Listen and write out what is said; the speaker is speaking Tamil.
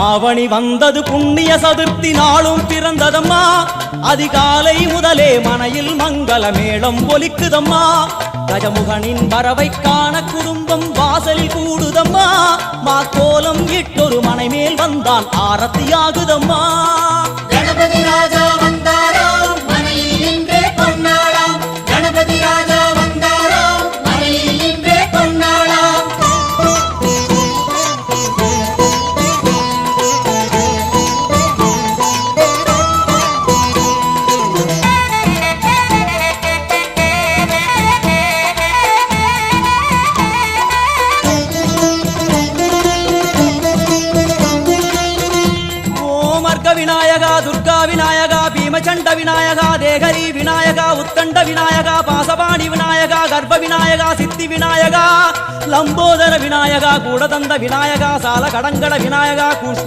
ஆவணி வந்தது புண்ணிய சதுர்த்தி நாளும் பிறந்ததம்மா அதிகாலை முதலே மனையில் மங்கள மேளம் ஒலிக்குதம்மா கஜமுகனின் வரவை காண குடும்பம் வாசலில் கூடுதம்மா மா கோலம் இட்டொரு மனை மேல் வந்தான் ஆரத்தியாகுதம்மா கணபதி ராஜா வந்தாராம் மனையில் இன்றே பொன்னாளாம் கணபதி ராஜா வந்தாராம் மனையில் இன்றே பொன்னாளாம் விநாயகா துர்கா விநாயகா பீமச்சண்ட விநாயகா தேகரி விநாயகா உத்தண்ட விநாயகா பாசபாணி விநாயகா கர்ப்ப விநாயகா சித்தி விநாயகா லம்போதர விநாயகா கூடதந்த விநாயகா சால கடங்கட விநாயகா